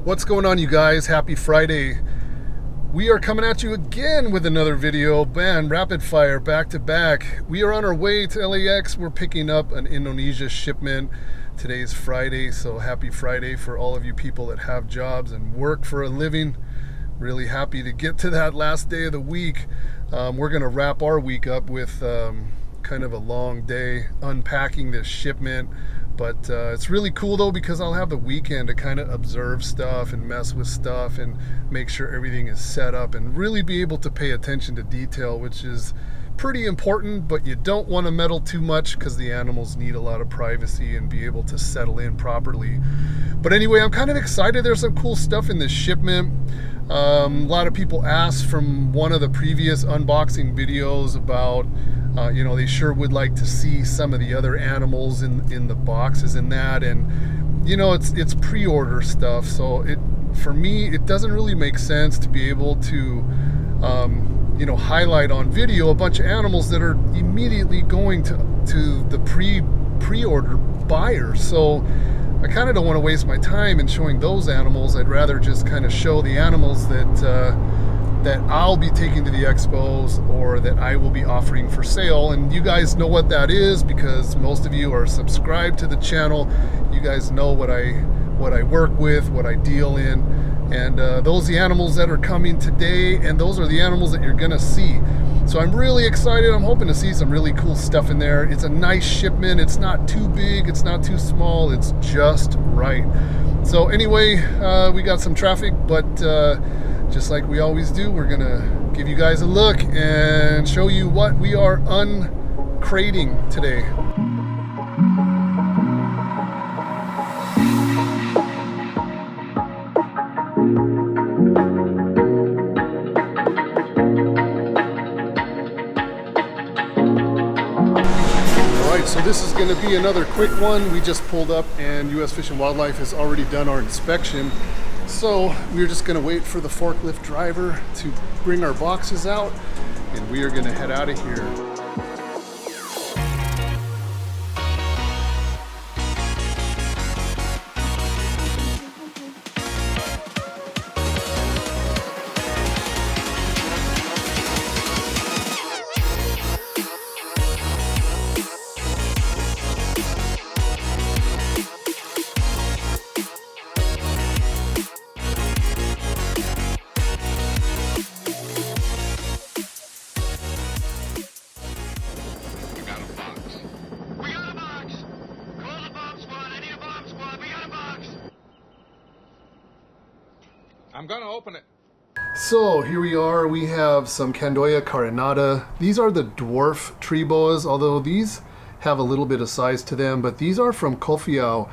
What's going on, you guys? Happy Friday. We are coming at you again with another video. Man, rapid fire, back to back. We are on our way to LAX. We're picking up an Indonesia shipment. Today's Friday, so happy Friday for all of you people that have jobs and work for a living. Really happy to get to that last day of the week. We're gonna wrap our week up with kind of a long day unpacking this shipment. But it's really cool though, because I'll have the weekend to kind of observe stuff and mess with stuff and make sure everything is set up and really be able to pay attention to detail, which is pretty important. But you don't want to meddle too much because the animals need a lot of privacy and be able to settle in properly. But anyway, I'm kind of excited. There's some cool stuff in this shipment. A lot of people asked from one of the previous unboxing videos about you know, they sure would like to see some of the other animals in the boxes and that, and you know, it's pre-order stuff, so for me it doesn't really make sense to be able to you know, highlight on video a bunch of animals that are immediately going to the pre-order buyers. So I kind of don't want to waste my time in showing those animals. I'd rather just kind of show the animals that I'll be taking to the expos or that I will be offering for sale. And you guys know what that is because most of you are subscribed to the channel. You guys know what I work with, what I deal in, and those are the animals that are coming today, and those are the animals that you're gonna see. So I'm really excited. I'm hoping to see some really cool stuff in there. It's a nice shipment. It's not too big, it's not too small, it's just right. So anyway, we got some traffic, but just like we always do, we're gonna give you guys a look and show you what we are uncrating today. So this is going to be another quick one. We just pulled up and U.S. Fish and Wildlife has already done our inspection. So we're just going to wait for the forklift driver to bring our boxes out, and we are going to head out of here. I'm gonna open it. So here we are. We have some Candoya carinata. These are the dwarf tree boas, although these have a little bit of size to them, but these are from Kofiau.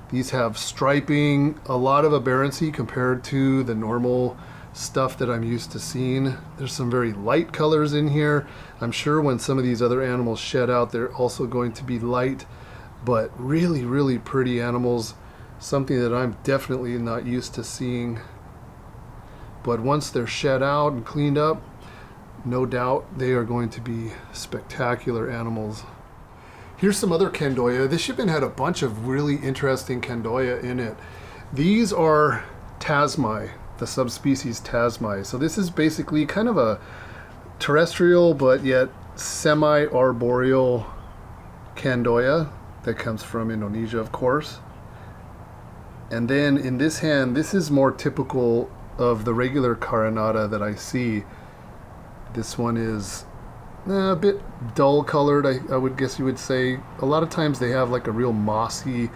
These have striping, a lot of aberrancy compared to the normal stuff that I'm used to seeing. There's some very light colors in here. I'm sure when some of these other animals shed out, they're also going to be light, but really, really pretty animals. Something that I'm definitely not used to seeing. But once they're shed out and cleaned up, no doubt they are going to be spectacular animals. Here's some other Candoya. This shipment had a bunch of really interesting Candoya in it. These are Tasmai, the subspecies Tasmai. So this is basically kind of a terrestrial but yet semi-arboreal Candoya that comes from Indonesia, of course. And then in this hand, this is more typical of the regular carinata that I see. This one is a bit dull colored, I would guess you would say. A lot of times they have like a real mossy,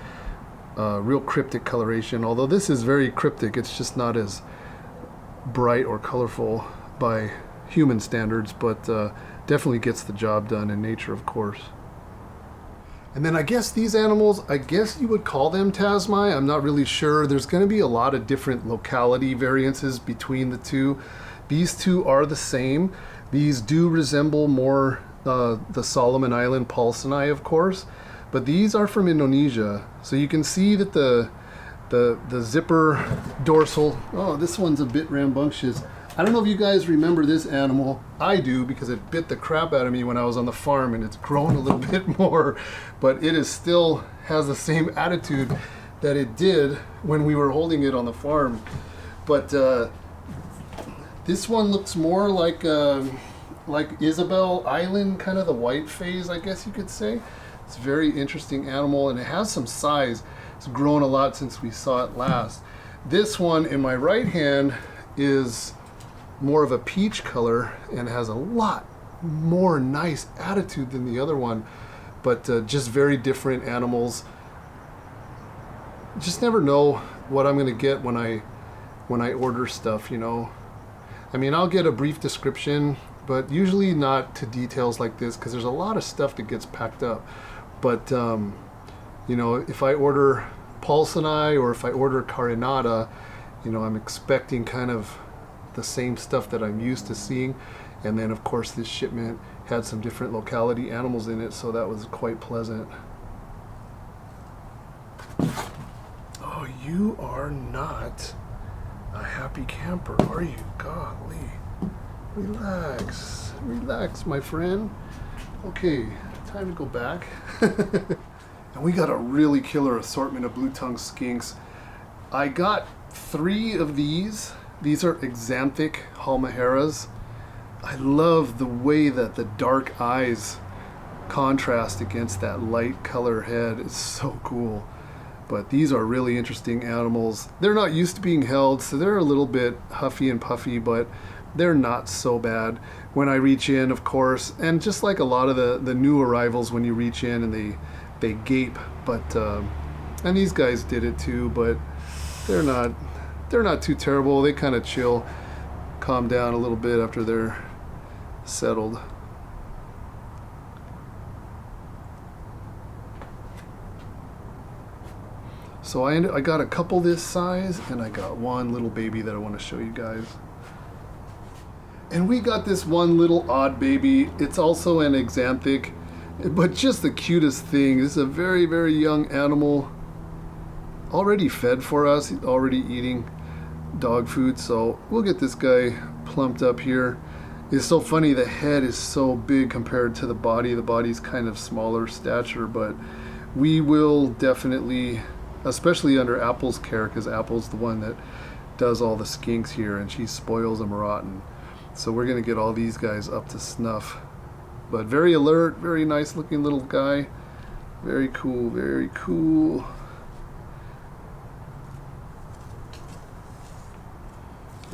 real cryptic coloration, although this is very cryptic. It's just not as bright or colorful by human standards, but definitely gets the job done in nature, of course. And then I guess these animals, I guess you would call them Tasmai. I'm not really sure. There's going to be a lot of different locality variances between the two. These two are the same. These do resemble more the Solomon Island Paulsoni, of course, but these are from Indonesia. So you can see that the zipper dorsal, oh, this one's a bit rambunctious. I don't know if you guys remember this animal. I do, because it bit the crap out of me when I was on the farm, and it's grown a little bit more, but it is still has the same attitude. that it did when we were holding it on the farm. But this one looks more like Isabel Island, kind of the white phase, I guess you could say. It's a very interesting animal, and it has some size. It's grown a lot since we saw it last. This one in my right hand is more of a peach color and has a lot more nice attitude than the other one, but just very different animals. Just never know what I'm going to get when I order stuff, you know. I mean, I'll get a brief description, but usually not to details like this, because there's a lot of stuff that gets packed up. But you know, if I order Paulsoni or if I order Carinata, you know, I'm expecting kind of the same stuff that I'm used to seeing. And then of course this shipment had some different locality animals in it, so that was quite pleasant. Oh, you are not a happy camper, are you? Golly. Relax. Relax, my friend. Okay, time to go back. And we got a really killer assortment of blue tongue skinks. I got 3 of these. These are exanthic halmaheras. I love the way that the dark eyes contrast against that light color head. It's so cool. But these are really interesting animals. They're not used to being held, so they're a little bit huffy and puffy, but they're not so bad when I reach in, of course. And just like a lot of the new arrivals, when you reach in and they gape. But and these guys did it too, but they're not too terrible. They kind of chill, calm down a little bit after they're settled. So I got a couple this size, and I got one little baby that I want to show you guys. And we got this one little odd baby. It's also an exanthic, but just the cutest thing. This is a very, very young animal, already fed for us, already eating dog food. So we'll get this guy plumped up here. It's so funny, the head is so big compared to the body. The body's kind of smaller stature, but we will definitely, especially under Apple's care, because Apple's the one that does all the skinks here, and she spoils them rotten. So we're gonna get all these guys up to snuff. But very alert, very nice looking little guy. Very cool, very cool.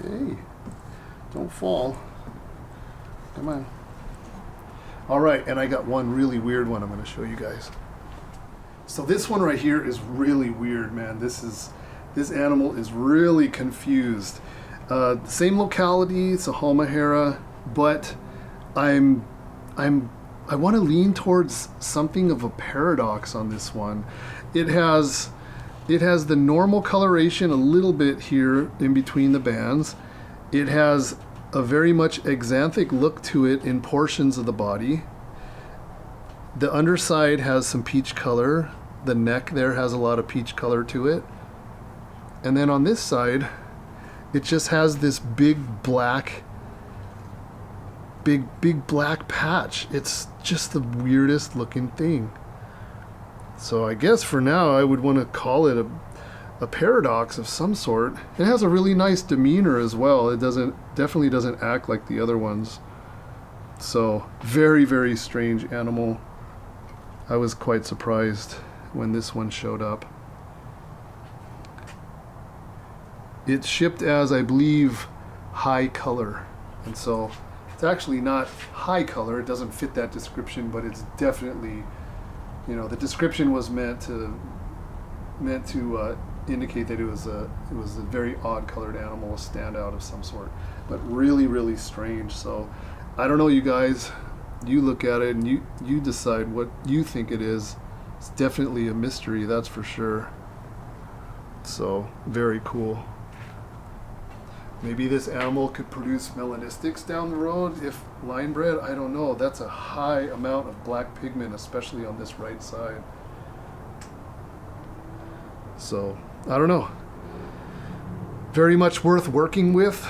Hey, don't fall. Come on. All right, and I got one really weird one I'm gonna show you guys. So this one right here is really weird, man. This animal is really confused. Same locality, it's a halmahera, but I want to lean towards something of a paradox on this one. It has the normal coloration a little bit here in between the bands. It has a very much exanthic look to it in portions of the body. The underside has some peach color. The neck there has a lot of peach color to it. And then on this side, it just has this big black patch. It's just the weirdest looking thing. So I guess for now I would want to call it a paradox of some sort. It has a really nice demeanor as well. It definitely doesn't act like the other ones. So very, very strange animal. I was quite surprised when this one showed up. It's shipped as, I believe, high color, and so it's actually not high color. It doesn't fit that description, but it's definitely, you know, the description was meant to indicate that it was a very odd colored animal, a standout of some sort, but really, really strange. So I don't know, you guys, you look at it and you decide what you think it is. It's definitely a mystery, that's for sure. So very cool. Maybe this animal could produce melanistics down the road if line bred. I don't know. That's a high amount of black pigment, especially on this right side. So, I don't know. Very much worth working with.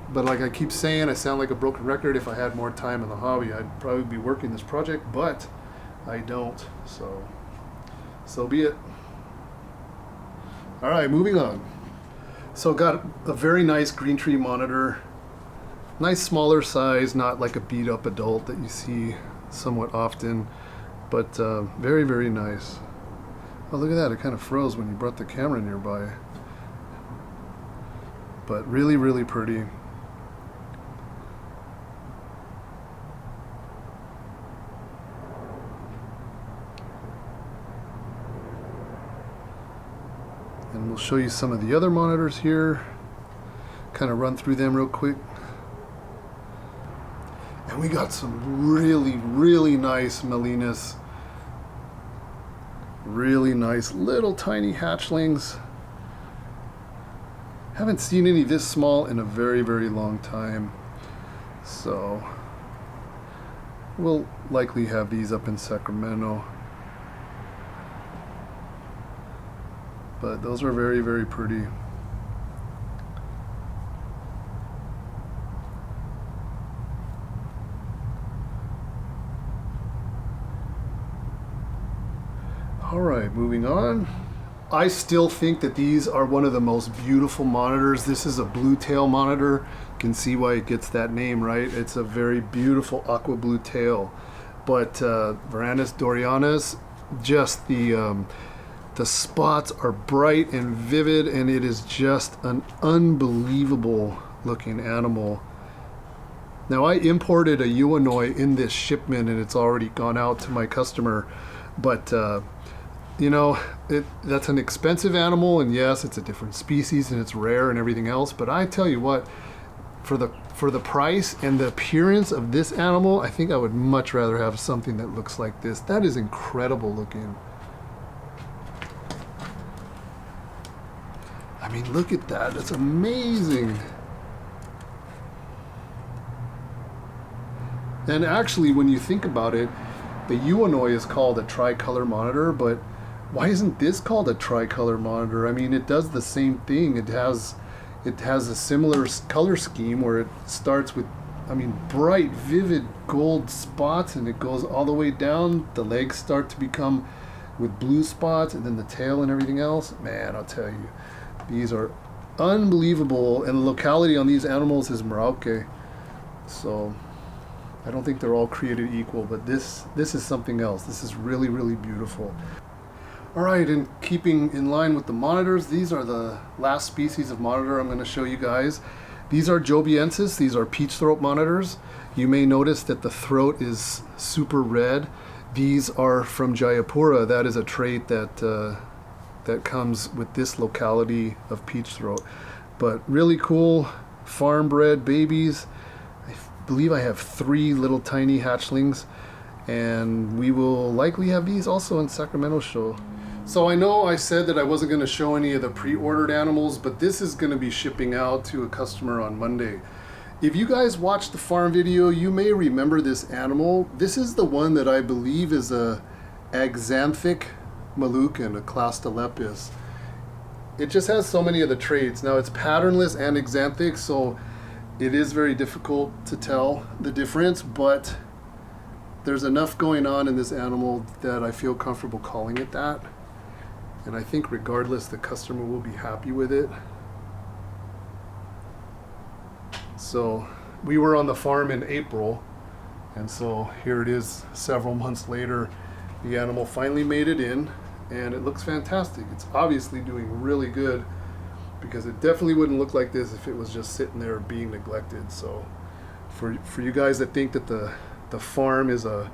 But like I keep saying, I sound like a broken record. If I had more time in the hobby, I'd probably be working this project, but I don't. So be it. All right, moving on. So got a very nice green tree monitor. Nice smaller size, not like a beat up adult that you see somewhat often, but very, very nice. Oh, look at that, it kind of froze when you brought the camera nearby. But really, really pretty. And we'll show you some of the other monitors here. Kind of run through them real quick. And we got some really, really nice Melinas. Really nice little tiny hatchlings. Haven't seen any this small in a very, very long time. So we'll likely have these up in Sacramento. But those are very, very pretty. All right, moving on. I still think that these are one of the most beautiful monitors. This is a blue tail monitor. You can see why it gets that name, right? It's a very beautiful aqua blue tail. But Varanus dorianus, just the spots are bright and vivid, and it is just an unbelievable looking animal. Now, I imported a Uinoi in this shipment, and it's already gone out to my customer, but you know, that's an expensive animal, and yes, it's a different species and it's rare and everything else, but I tell you what, for the price and the appearance of this animal, I think I would much rather have something that looks like this. That is incredible looking. I mean, look at that. That's amazing. And actually, when you think about it, the Uinoi is called a tricolor monitor, but why isn't this called a tricolor monitor? I mean, it does the same thing. It has a similar color scheme where it starts with, I mean, bright, vivid gold spots, and it goes all the way down. The legs start to become with blue spots, and then the tail and everything else. Man, I'll tell you, these are unbelievable. And the locality on these animals is Merauke. So I don't think they're all created equal, but this is something else. This is really, really beautiful. All right, and keeping in line with the monitors, these are the last species of monitor I'm going to show you guys. These are Joviensis. These are peach throat monitors. You may notice that the throat is super red. These are from Jayapura. That is a trait that that comes with this locality of peach throat. But really cool farm bred babies. I believe I have 3 little tiny hatchlings, and we will likely have these also in Sacramento show. So I know I said that I wasn't going to show any of the pre-ordered animals, but this is going to be shipping out to a customer on Monday. If you guys watched the farm video, you may remember this animal. This is the one that I believe is a axanthic Moluccan, a Clastolepis. It just has so many of the traits. Now, it's patternless and axanthic, so it is very difficult to tell the difference, but there's enough going on in this animal that I feel comfortable calling it that. And I think regardless, the customer will be happy with it. So we were on the farm in April, and so here it is several months later. The animal finally made it in, and it looks fantastic. It's obviously doing really good, because it definitely wouldn't look like this if it was just sitting there being neglected. So for you guys that think that the farm is a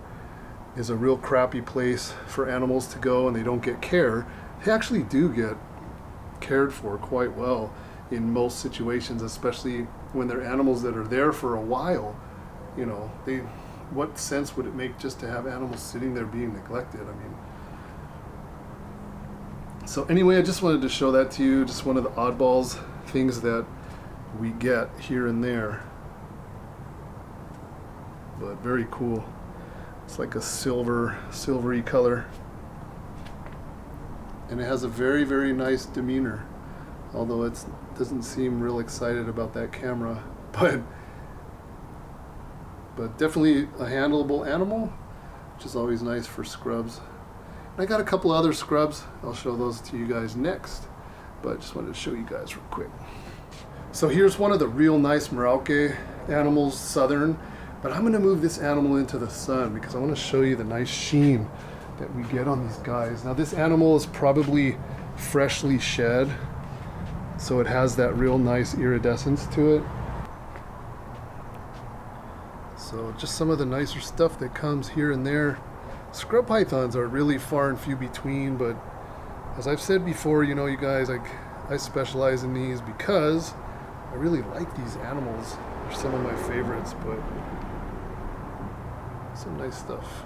real crappy place for animals to go and they don't get care, they actually do get cared for quite well in most situations, especially when they're animals that are there for a while. You know, what sense would it make just to have animals sitting there being neglected? I mean, so anyway, I just wanted to show that to you, just one of the oddballs, things that we get here and there. But very cool. It's like a silvery color. And it has a very, very nice demeanor, although it doesn't seem real excited about that camera. But definitely a handleable animal, which is always nice for scrubs. And I got a couple other scrubs. I'll show those to you guys next. but just wanted to show you guys real quick. So here's one of the real nice Merauke animals, southern, but I'm going to move this animal into the sun because I want to show you the nice sheen that we get on these guys. Now this animal is probably freshly shed, so it has that real nice iridescence to it. So just some of the nicer stuff that comes here and there. Scrub pythons are really far and few between, but as I've said before, you know, you guys, I specialize in these because I really like these animals. They're some of my favorites, but some nice stuff.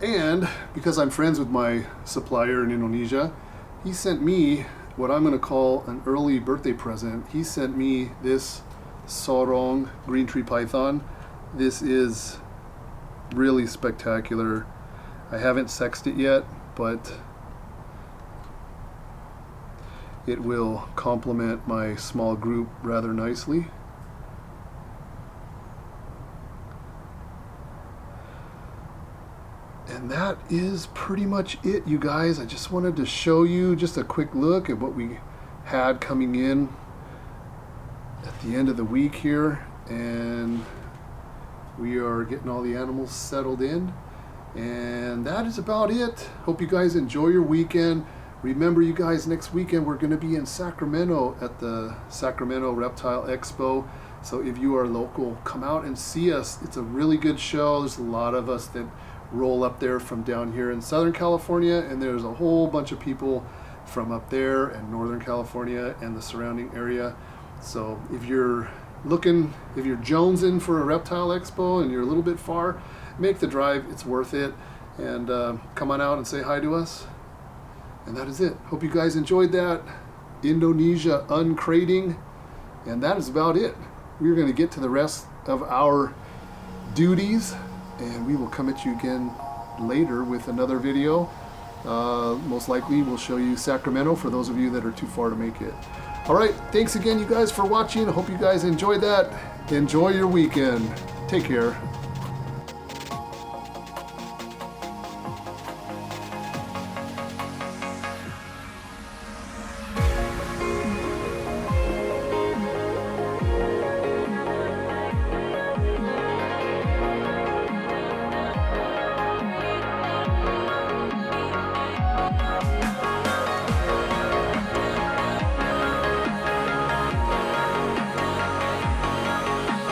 And because I'm friends with my supplier in Indonesia, he sent me what I'm going to call an early birthday present. He sent me this sorong green tree python. This is really spectacular. I haven't sexed it yet, but it will complement my small group rather nicely. And that is pretty much it, you guys. I just wanted to show you just a quick look at what we had coming in at the end of the week here, and we are getting all the animals settled in, and that is about it. Hope you guys enjoy your weekend. Remember, you guys, next weekend we're going to be in Sacramento at the Sacramento Reptile Expo. So if you are local, come out and see us. It's a really good show. There's a lot of us that roll up there from down here in Southern California, and there's a whole bunch of people from up there and Northern California and the surrounding area. So if you're looking, if you're jonesing for a reptile expo and you're a little bit far, make the drive. It's worth it. And come on out and say hi to us. And that is it. Hope you guys enjoyed that Indonesia uncrating. And that is about it. We're going to get to the rest of our duties, and we will come at you again later with another video. Most likely we'll show you Sacramento for those of you that are too far to make it. All right, thanks again, you guys, for watching. I hope you guys enjoyed that. Enjoy your weekend. Take care.